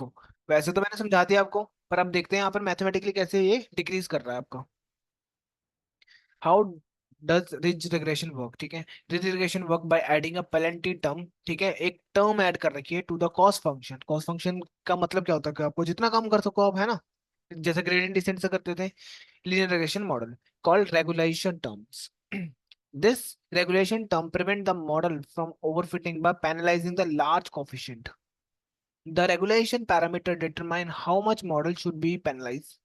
देखो, वैसे तो मैंने समझा दिया आपको, पर अब देखते हैं यहाँ पर मैथमेटिकली कैसे ये डिक्रीज कर रहा है आपका। How does ridge regression work, ठीक है। Ridge regression work by adding a penalty term, ठीक है, एक टर्म ऐड कर रखी है to the cost function. Cost function का मतलब क्या होता है कि आपको जितना कम कर सको आप, है ना, जैसे ग्रेडियंट डिसेंट से करते थे। linear regression model called regulation terms. This regulation term prevent the model from overfitting by penalizing the large coefficient. The regulation parameter determine how much model should be penalized.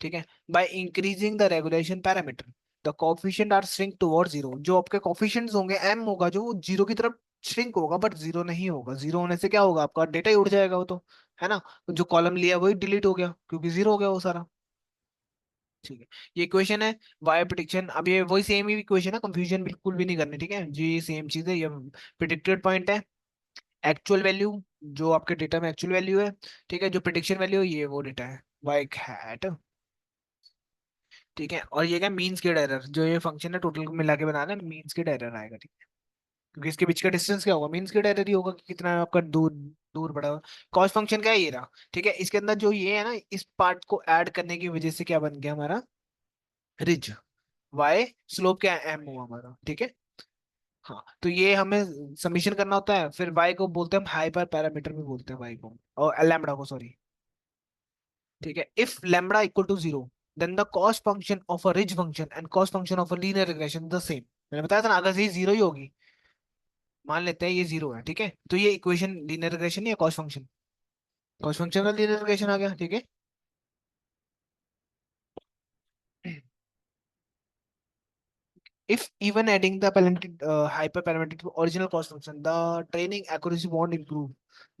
ठीक है, by increasing the regulation parameter the coefficient are shrink towards zero. जो आपके coefficients होंगे m होगा जो वो zero की तरफ shrink होगा, बट जीरो नहीं होगा। जीरो होने से क्या होगा, आपका डेटा ही उड़ जाएगा वो तो, है ना। जो कॉलम लिया वही डिलीट हो गया क्योंकि जीरो हो गया वो सारा। ठीक है, ये इक्वेशन है वाई प्रिडिक्शन। अब ये वही सेम ही इक्वेशन है, कंफ्यूजन बिल्कुल भी नहीं करनी, ठीक है जी, सेम चीज है। ये प्रिडिक्टेड पॉइंट है, एक्चुअल वैल्यू जो आपके डेटा में एक्चुअल वैल्यू है, ठीक है, जो प्रिडिक्शन वैल्यू है ये वो डेटा है वाई हैट। ठीक है, और ये क्या मीन स्क्वेयर्ड एरर, जो ये फंक्शन है टोटल को मिला के बनाना है, मीन स्क्वेयर्ड एरर आएगा, ठीक है। क्योंकि इसके बीच का डिस्टेंस क्या होगा, मीन स्क्वेयर्ड एरर ही होगा कि कितना आपका दूर दूर पड़ा हुआ। कॉस्ट फंक्शन क्या है, ये रहा। ठीक है, इसके अंदर जो ये है ना, इस पार्ट को ऐड करने की वजह से क्या बन गया हमारा, रिज। वाई स्लोप क्या है, एम हुआ हमारा, ठीक है। हाँ, तो ये हमें समीशन करना होता है, फिर वाई को बोलते हैं हम हाइपर पैरामीटर भी बोलते हैं वाई को, और लैम्बडा को, सॉरी। ठीक है, if lambda equal to zero then the cost function of a ridge function and cost function of a linear regression the same. मैंने बताया था ना, अगर ये जीरो ही होगी, मान लेते हैं ये जीरो है, ठीक है, तो ये इक्वेशन लीनियर रिग्रेशन या कॉस्ट फंक्शन, कॉस्ट फंक्शन का लीनियर रिग्रेशन आ गया, ठीक है। If even adding the hyperparameter to original cost function, the training accuracy won't improve.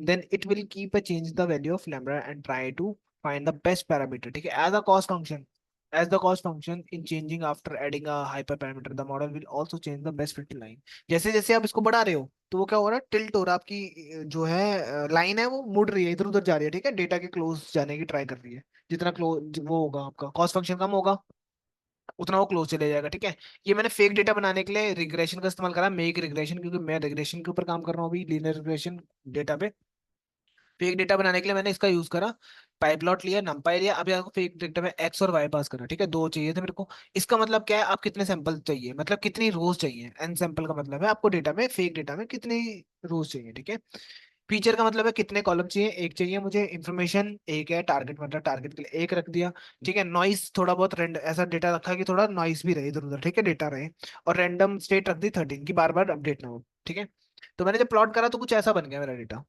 Then it will keep a change the value of lambda and try to find the best parameter. ठीक है, as the cost function in changing after adding a hyperparameter, the model will also change the best fit line. जैसे जैसे आप इसको बढ़ा रहे हो तो वो क्या हो रहा है, टिल्ट हो रहा है, आपकी जो है लाइन है वो मुड़ रही है, इधर उधर जा रही है, ठीक है, डेटा के क्लोज जाने की ट्राई कर रही है। जितना क्लोज वो होगा आपका कॉस्ट फंक्शन कम होगा, उतना वो क्लोज चले जाएगा, ठीक है। ये मैंने फेक डेटा बनाने के लिए रिग्रेशन का इस्तेमाल करा, मेक रिग्रेशन, क्योंकि मैं रिग्रेशन के ऊपर काम कर रहा हूँ अभी, लीनियर रिग्रेशन डेटा पे। फेक डेटा बनाने के लिए मैंने इसका यूज करा, पाइपलॉट लिया, नंपाई लिया। अब यहाँ फेक डेटा में एक्स और वाई पास करा, ठीक है, दो चाहिए थे मेरे को। इसका मतलब क्या है, आप कितने सैंपल चाहिए, मतलब कितनी रोज चाहिए, एन सैंपल का मतलब है आपको डेटा में, फेक डेटा में कितनी रोज चाहिए, ठीक है। फीचर का मतलब है कितने कॉलम चाहिए, एक चाहिए मुझे, इन्फॉर्मेशन एक है, टारगेट मतलब टारगेट के लिए एक रख दिया, ठीक है। नॉइस थोड़ा बहुत रेंड ऐसा डेटा रखा कि थोड़ा नॉइस भी रहे इधर उधर, ठीक है, डेटा रहे। और रैंडम स्टेट रख दी 13 की, बार बार अपडेट ना हो, ठीक है। तो मैंने जब प्लॉट करा तो कुछ ऐसा बन गया मेरा डेटा।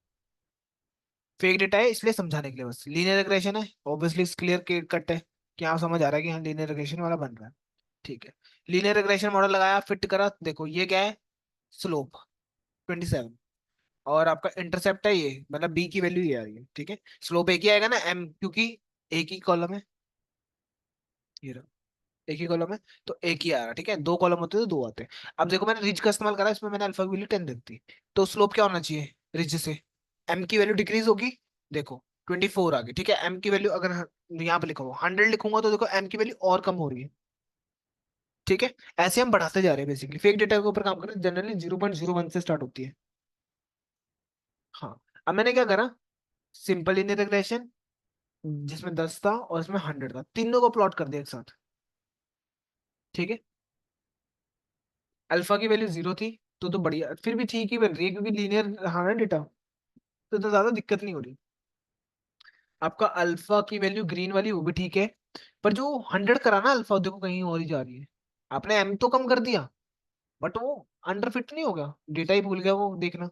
फेक डेटा है इसलिए समझाने के लिए, बस लीनियर रिग्रेशन है ऑब्वियसली क्लियर कट है कि आप समझ आ रहा है कि हाँ लीनियर रिग्रेशन वाला बन रहा है, ठीक है। लीनियर रिग्रेशन मॉडल लगाया, फिट करा, देखो ये क्या है, स्लोप 27, और आपका इंटरसेप्ट है ये, मतलब बी की वैल्यू ये आ रही है, ठीक है। स्लोप एक ही आएगा ना, एम, क्योंकि एक ही कॉलम है, ये रहा, एक ही कॉलम है, तो एक ही आ रहा, ठीक है। दो कॉलम होते तो दो आते। अब देखो मैंने रिज का इस्तेमाल करा, इसमें मैंने अल्फा की वैल्यू 10 रख दी, तो स्लोप क्या होना चाहिए रिज से, एम की वैल्यू डिक्रीज होगी, देखो 24 आ गई, ठीक है। एम की वैल्यू अगर यहाँ पे लिखा हुआ 100 लिखूंगा तो देखो एम की वैल्यू और कम हो रही है, ठीक है। ऐसे हम बढ़ाते जा रहे हैं बेसिकली, फेक डेटा के ऊपर काम कर रहे हैं, जनरली 0.01 से स्टार्ट होती है। हाँ, अब मैंने क्या करा, सिंपल लीनियर रिग्रेशन जिसमें 10 था और इसमें 100 था, तीनों को प्लॉट कर दिया एक साथ, ठीक है। अल्फा की वैल्यू जीरो थी, तो बढ़िया, फिर भी ठीक ही बन रही है क्योंकि लीनियर रहा ना डेटा, तो ज्यादा दिक्कत नहीं हो रही। आपका अल्फा की वैल्यू ग्रीन वाली वो भी ठीक है, पर जो 100 करा ना अल्फा, देखो कहीं और ही जा रही है। आपने एम तो कम कर दिया, बट वो अंडर फिट नहीं होगा, डेटा ही भूल गया वो देखना,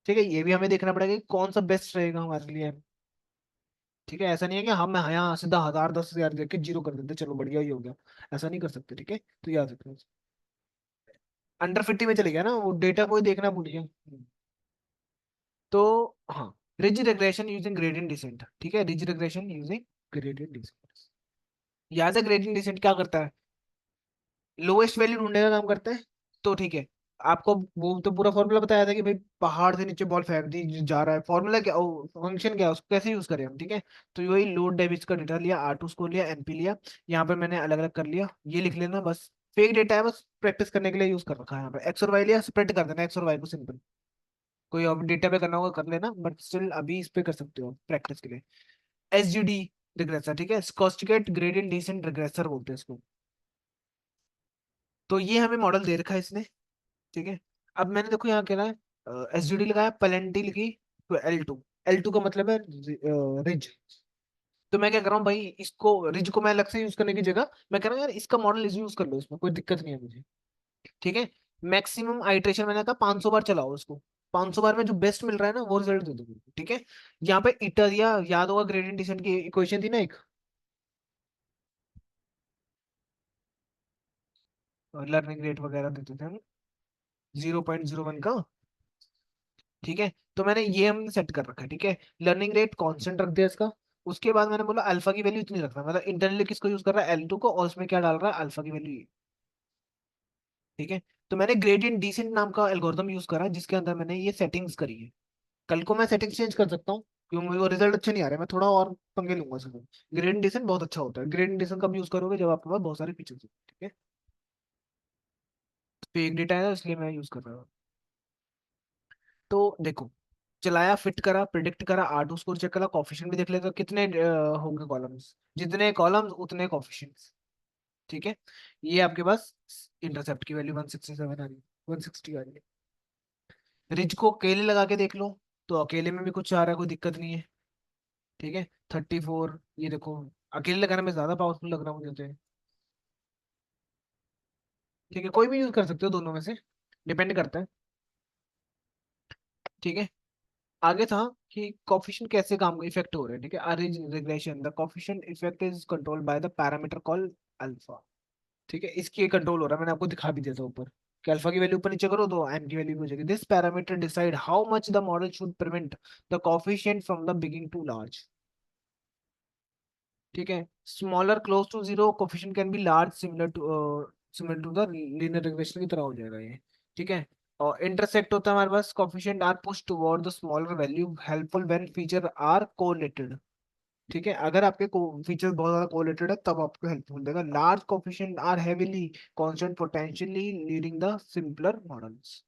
ठीक है। ये भी हमें देखना पड़ेगा कि कौन सा बेस्ट रहेगा हमारे लिए, ठीक है। ऐसा नहीं है कि हम यहाँ सीधा 1000 10 हजार देख के जीरो कर देते चलो बढ़िया ही हो गया, ऐसा नहीं कर सकते, ठीक है। तो याद रखना, अंडर फिफ्टी में चले गया ना वो, डेटा कोई देखना भूल गया। तो हाँ, ridge regression using gradient descent, ठीक है, ridge regression using gradient descent. यहाँ से ग्रेडियंट डिसेंट क्या करता है, लोएस्ट वैल्यू ढूंढने का काम करता है, तो ठीक है। आपको वो तो पूरा फॉर्मूला बताया था कि भाई पहाड़ से नीचे बॉल फेंक दी जा रहा है, फॉर्मूला क्या, फंक्शन क्या है, उसको कैसे यूज करें हम, ठीक है। तो वही लोड डेविड का डेटा लिया, R2 स्कोर लिया, एनपी लिया, यहाँ पर मैंने अलग अलग कर लिया, ये लिख लेना बस। फेक डेटा है, बस प्रैक्टिस करने के लिए यूज कर रखा है, यहाँ पे एक्स और वाई लिया, स्प्रेड कर देना एक्स और वाई को, सिंपल। कोई और डेटा पे करना होगा कर लेना, बट स्टिल अभी इस पे कर सकते हो प्रैक्टिस के लिए। SGD रिग्रेसर, ठीक है, स्कोस्टिकेट ग्रेडियंट डिसेंट रिग्रेसर बोलते हैं इसको। तो ये हमें मॉडल दे रखा है इसने, ठीक है। अब मैंने देखो यहाँ कह रहा है SGD लगाया, पेलेंटी लिखी, तो L2, L2 का मतलब है रिज। तो मैं क्या कर रहा हूँ भाई, इसको रिज को मैं अलग से यूज करने की जगह मैं कह रहा हूँ यार इसका मॉडल इस यूज कर लो, इसमें कोई दिक्कत नहीं है मुझे, ठीक है। मैक्सिमम आइट्रेशन मैंने कहा 500 बार चलाओ उसको, 500 बार में जो बेस्ट मिल रहा है ना वो रिजल्ट दे दो मुझे, ठीक है। यहाँ पे इटर या याद होगा ग्रेडियंट डिसेंट की इक्वेशन थी ना एक, लर्निंग रेट वगैरह देते थे हम, 0.01 का, ठीक है। तो मैंने ये हमने सेट कर रखा है, ठीक है। लर्निंग रेट कांस्टेंट रख दिया इसका। उसके बाद मैंने बोला अल्फा की वैल्यू इतनी रखना, मतलब इंटरनली किसको यूज कर रहा है, L2 को, और उसमें क्या डाल रहा है, अल्फा की वैल्यू, ठीक है। तो मैंने ग्रेडियंट डिसेंट नाम का एल्गोरिथम यूज करा जिसके अंदर मैंने ये सेटिंग्स करी है। कल को मैं सेटिंग्स चेंज कर सकता हूँ, क्योंकि मुझे वो रिजल्ट अच्छे नहीं आ रहे, मैं थोड़ा और पंगे लूंगा इसमें। ग्रेडियंट डिसेंट बहुत अच्छा होता है, ग्रेडियंट डिसेंट कब यूज करोगे, जब आपके पास बहुत सारे फीचर्स हो, ठीक है। फेक डेटा है इसलिए मैं यूज कर रहा हूँ। तो देखो, चलाया, फिट करा, प्रिडिक्ट करा, R2 स्कोर चेक करा, कॉफिशिएंट भी देख लेगा कितने होंगे कॉलम्स, जितने कॉलम्स उतने कॉफिशिएंट्स, ठीक है। ये आपके पास इंटरसेप्ट की वैल्यू 167 आ रही है, 160 आ रही है। रिज को अकेले लगा के देख लो, तो अकेले में भी कुछ आ रहा है, कोई दिक्कत नहीं है, ठीक है। 34, ये देखो, अकेले लगाने में ज्यादा पावरफुल लग रहा है मुझे तो, ठीक है। कोई भी यूज कर सकते हो दोनों में से, डिपेंड करता है, ठीक है। आगे था कि कोफिशिएंट कैसे काम इफेक्ट हो रहे हैं, ठीक है। Arrange regression, the coefficient effect is controlled by the parameter call alpha, ठीक है। इसकी कंट्रोल हो रहा है, मैंने आपको दिखा भी दिया था ऊपर कि अल्फा की वैल्यू ऊपर नीचे करो तो एम की वैल्यू हो जाएगी। This parameter decide how much the model should prevent the coefficient from the being too large, ठीक है। Smaller close to zero coefficient can be large, similar to the linear regression की तरह हो जाएगा ये, ठीक है। और इंटरसेक्ट होता है हमारे पास, coefficient are push toward the smaller value, helpful when feature are correlated, ठीक है। अगर आपके फीचर बहुत ज्यादा कोरिलेटेड है तब आपको हेल्पफुल देगा। Large coefficient are heavily constant potentially leading the simpler models,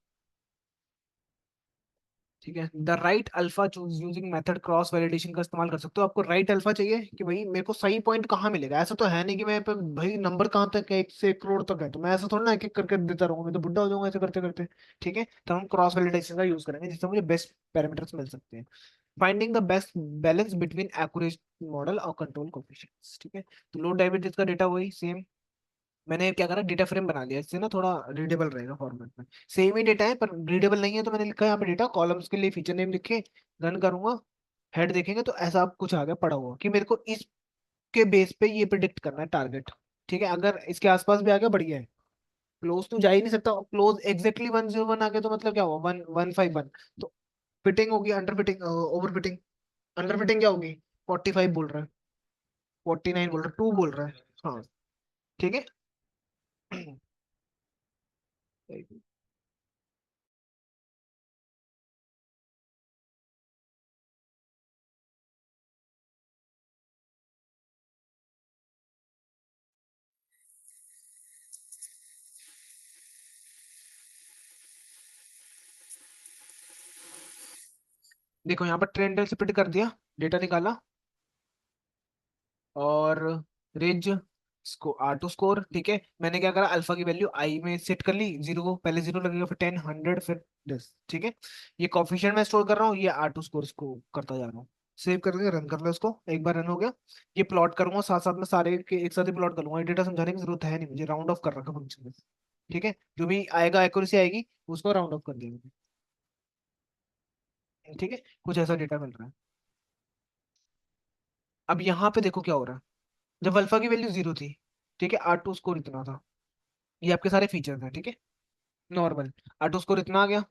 ठीक है। The right alpha choose using method cross validation का इस्तेमाल कर सकते हो। आपको राइट अल्फा चाहिए कि भाई मेरे को सही पॉइंट कहाँ मिलेगा, ऐसा तो है नहीं कि मैं पे भाई नंबर कहाँ तक है, 1 से 1 करोड़ तक है, तो मैं ऐसा थोड़ा ना एक एक करके देता रहूंगा, मैं तो बुढ़ा हो जाऊंगा ऐसे करते करते, ठीक है। तो हम क्रॉस वैलिडेशन का यूज करेंगे जिससे मुझे बेस्ट पैरामीटर्स मिल सकते हैं। Finding the best balance between accurate model और कंट्रोल कोफिशिएंट्स, ठीक है। तो लो डायबिटीज का डेटा वही सेम, मैंने क्या करा, डेटा फ्रेम बना लिया, इससे ना थोड़ा रीडेबल रहेगा फॉर्मेट में। सेम ही डेटा है पर रीडेबल नहीं है, तो मैंने लिखा है यहाँ पे डेटा कॉलम्स के लिए फीचर नेम लिखे, रन करूंगा, हेड देखेंगे तो ऐसा आप कुछ आ गया पड़ा हुआ कि मेरे को इसके बेस पे ये प्रिडिक्ट करना है टारगेट, ठीक है। अगर इसके आसपास भी आ गया बढ़िया है, क्लोज तो जा ही नहीं सकता, क्लोज एग्जैक्टली 101 आ गया तो मतलब क्या हुआ, 1151, तो फिटिंग होगी, under fitting, over fitting. Under fitting क्या होगी, 45 बोल रहा है, 49 बोल रहा है, 2 बोल रहा है, हाँ, ठीक है। देखो यहाँ पर ट्रेंड स्प्लिट कर दिया, डेटा निकाला, और रेंज R2 स्कोर, ठीक है। मैंने क्या करा, अल्फा की वैल्यू आई में सेट कर ली, 0 को पहले 0 लगेगा, फिर 10, 100, फिर 10, ठीक है। ये कॉफिशिएंट में स्टोर कर रहा हूँ, ये R2 स्कोर को करता जा रहा हूँ। सेव करके रन कर लो इसको, एक बार रन हो गया। ये प्लॉट करूंगा साथ साथ में, सारे के एक साथ ही प्लॉट करूंगा, ये डेटा समझाने की जरूरत है नहीं मुझे, राउंड ऑफ कर रखा फंक्शन में, ठीक है। जो भी आएगा एक्यूरेसी आएगी उसको राउंड ऑफ कर दिया, ठीक है। कुछ ऐसा डेटा मिल रहा है। अब यहाँ पे देखो क्या हो रहा है, जब अल्फा की वैल्यू 0 थी, ठीक है, R2 स्कोर इतना था, ये आपके सारे फीचर्स हैं, ठीक है, नॉर्मल। R2 स्कोर इतना आ गया,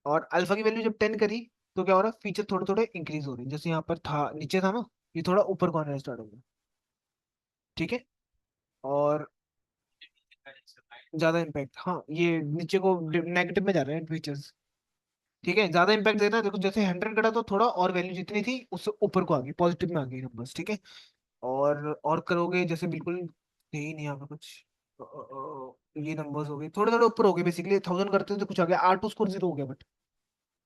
और अल्फा की वैल्यू जब 10 करी तो क्या हो रहा है, फीचर थोड़े थोड़े इंक्रीज हो रहे हैं, जैसे यहाँ पर था, नीचे था ना, ये थोड़ा ऊपर को आना स्टार्ट हो गया, ठीक है। और ज्यादा इम्पैक्ट, हाँ, ये नीचे को नेगेटिव में जा रहे हैं फीचर्स, ठीक है। ज्यादा इम्पैक्ट देता है, देखो जैसे 100 कटा तो थोड़ा और वैल्यू जितनी थी उससे ऊपर को आ गई, पॉजिटिव में आ गई नंबर्स, ठीक है। और करोगे जैसे बिल्कुल यही नहीं यहाँ पे कुछ, ये नंबर्स हो गए थोड़े थोड़े ऊपर हो गए, बेसिकली 1000 करते थे तो कुछ आ गया, R2 स्कोर 0 हो गया, बट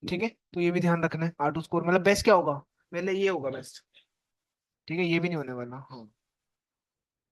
ठीक है, तो ये भी ध्यान रखना है। R2 स्कोर मतलब बेस्ट क्या होगा, पहले ये होगा बेस्ट। ठीक है, ये भी नहीं होने वाला। हाँ,